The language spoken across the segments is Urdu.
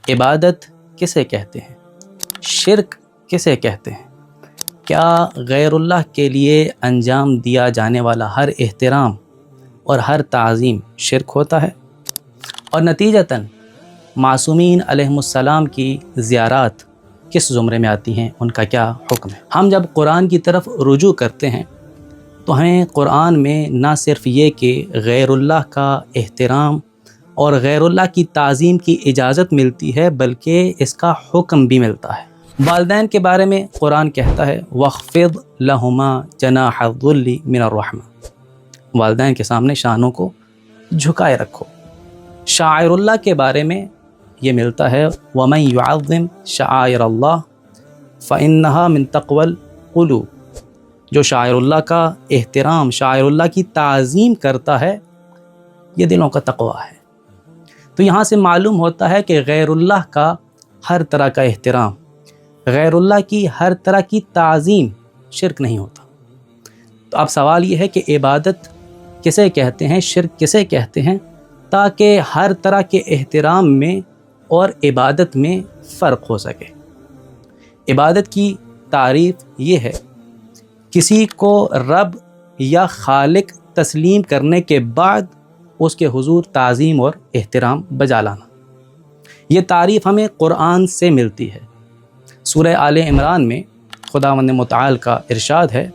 عبادت کسے کہتے ہیں؟ شرک کسے کہتے ہیں؟ کیا غیر اللہ کے لیے انجام دیا جانے والا ہر احترام اور ہر تعظیم شرک ہوتا ہے؟ اور نتیجتاً معصومین علیہم السلام کی زیارات کس زمرے میں آتی ہیں؟ ان کا کیا حکم ہے؟ ہم جب قرآن کی طرف رجوع کرتے ہیں تو ہمیں قرآن میں نہ صرف یہ کہ غیر اللہ کا احترام اور غیر اللہ کی تعظیم کی اجازت ملتی ہے، بلکہ اس کا حکم بھی ملتا ہے۔ والدین کے بارے میں قرآن کہتا ہے وَاخْفِضْ لَهُمَا جَنَاحَ الذُّلِّ مِنَ الرَّحْمَةِ، والدین کے سامنے شانوں کو جھکائے رکھو۔ شاعر اللہ کے بارے میں یہ ملتا ہے وَمَن يُعَظِّمْ شَعَائِرَ اللَّهِ فَإِنَّهَا مِن تَقْوَى الْقُلُوبِ، جو شاعر اللہ کا احترام، شاعر اللہ کی تعظیم کرتا ہے، یہ دلوں کا تقویٰ ہے۔ تو یہاں سے معلوم ہوتا ہے کہ غیر اللہ کا ہر طرح کا احترام، غیر اللہ کی ہر طرح کی تعظیم شرک نہیں ہوتا۔ تو اب سوال یہ ہے کہ عبادت کسے کہتے ہیں، شرک کسے کہتے ہیں، تاکہ ہر طرح کے احترام میں اور عبادت میں فرق ہو سکے۔ عبادت کی تعریف یہ ہے کسی کو رب یا خالق تسلیم کرنے کے بعد اس کے حضور تعظیم اور احترام بجا لانا۔ یہ تعریف ہمیں قرآن سے ملتی ہے۔ سورہ آل عمران میں خداوند متعال کا ارشاد ہے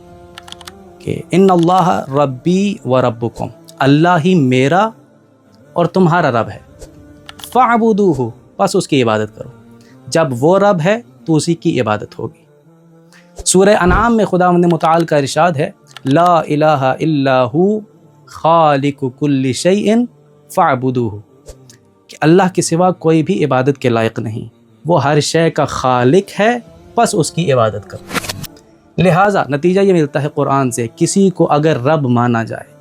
کہ ان اللہ ربی و ربکم، اللہ ہی میرا اور تمہارا رب ہے، فاعبدوہ، بس اس کی عبادت کرو۔ جب وہ رب ہے تو اسی کی عبادت ہوگی۔ سورہ انعام میں خداوند متعال کا ارشاد ہے لا الہ الا ہو خالق کل شیء فاعبدوہ، کہ اللہ کے سوا کوئی بھی عبادت کے لائق نہیں، وہ ہر شے کا خالق ہے، بس اس کی عبادت کرو۔ لہٰذا نتیجہ یہ ملتا ہے قرآن سے، کسی کو اگر رب مانا جائے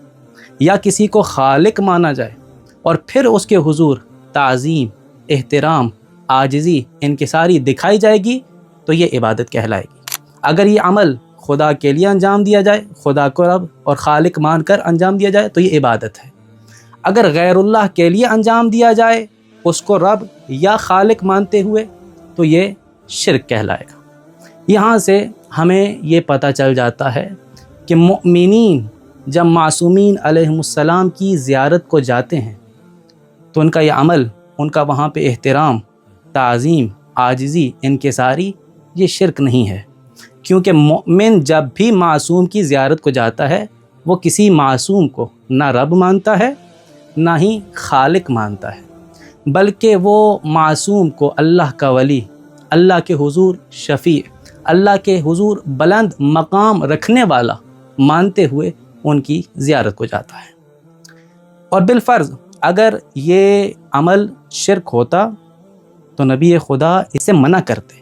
یا کسی کو خالق مانا جائے اور پھر اس کے حضور تعظیم، احترام، عاجزی، انکساری دکھائی جائے گی تو یہ عبادت کہلائے گی۔ اگر یہ عمل خدا کے لیے انجام دیا جائے، خدا کو رب اور خالق مان کر انجام دیا جائے تو یہ عبادت ہے۔ اگر غیر اللہ کے لیے انجام دیا جائے اس کو رب یا خالق مانتے ہوئے تو یہ شرک کہلائے گا۔ یہاں سے ہمیں یہ پتہ چل جاتا ہے کہ مؤمنین جب معصومین علیہم السلام کی زیارت کو جاتے ہیں تو ان کا یہ عمل، ان کا وہاں پہ احترام، تعظیم، عاجزی، انکساری، یہ شرک نہیں ہے، کیونکہ مومن جب بھی معصوم کی زیارت کو جاتا ہے وہ کسی معصوم کو نہ رب مانتا ہے نہ ہی خالق مانتا ہے، بلکہ وہ معصوم کو اللہ کا ولی، اللہ کے حضور شفیع، اللہ کے حضور بلند مقام رکھنے والا مانتے ہوئے ان کی زیارت کو جاتا ہے۔ اور بالفرض اگر یہ عمل شرک ہوتا تو نبی خدا اس سے منع کرتے،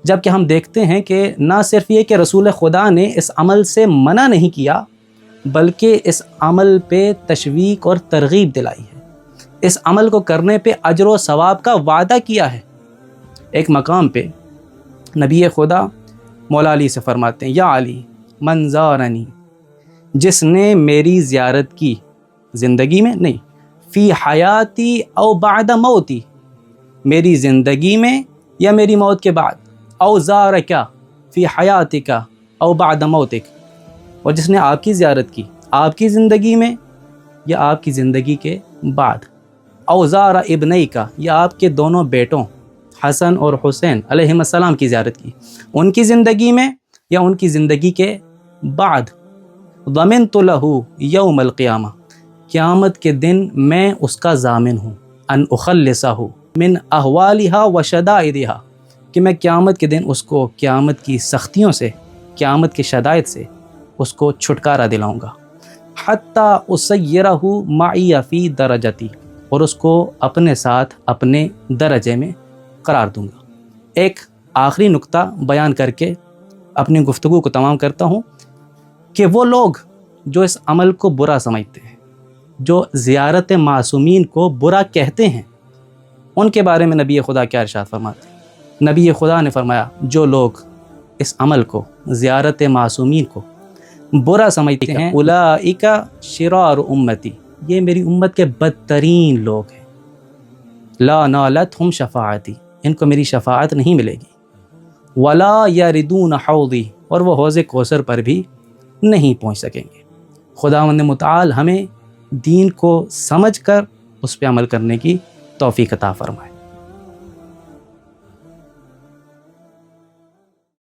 جبکہ ہم دیکھتے ہیں کہ نہ صرف یہ کہ رسول خدا نے اس عمل سے منع نہیں کیا، بلکہ اس عمل پہ تشویق اور ترغیب دلائی ہے، اس عمل کو کرنے پہ اجر و ثواب کا وعدہ کیا ہے۔ ایک مقام پہ نبی خدا مولا علی سے فرماتے ہیں یا علی من زارنی، جس نے میری زیارت کی زندگی میں نہیں، فی حیاتی او بعد موتی، میری زندگی میں یا میری موت کے بعد، او زارکا فی حیاتک او بعد موتک، اور جس نے آپ کی زیارت کی آپ کی زندگی میں یا آپ کی زندگی کے بعد، او زار ابنیکا، یا آپ کے دونوں بیٹوں حسن اور حسین علیہم السلام کی زیارت کی ان کی زندگی میں یا ان کی زندگی کے بعد، ضمنت لہ یوم القیامہ، قیامت کے دن میں اس کا ضامن ہوں، ان اخلصہ من احوالہا و شدائدہا، کہ میں قیامت کے دن اس کو قیامت کی سختیوں سے، قیامت کے شدائد سے اس کو چھٹکارا دلاؤں گا، حتیٰ اسیرہ معی فی درجتی، اور اس کو اپنے ساتھ اپنے درجے میں قرار دوں گا۔ ایک آخری نقطہ بیان کر کے اپنی گفتگو کو تمام کرتا ہوں کہ وہ لوگ جو اس عمل کو برا سمجھتے ہیں، جو زیارت معصومین کو برا کہتے ہیں، ان کے بارے میں نبی خدا کیا ارشاد فرماتے ہیں؟ نبی خدا نے فرمایا جو لوگ اس عمل کو، زیارت معصومین کو برا سمجھتے ہیں، اولئک شرار امتی، یہ میری امت کے بدترین لوگ ہیں، لا نالتہم شفاعتی، ان کو میری شفاعت نہیں ملے گی. ولا یردون حوضی، اور وہ حوض کوثر پر بھی نہیں پہنچ سکیں گے. خداوند متعال ہمیں دین کو سمجھ کر اس پہ عمل کرنے کی توفیق عطا فرمائے.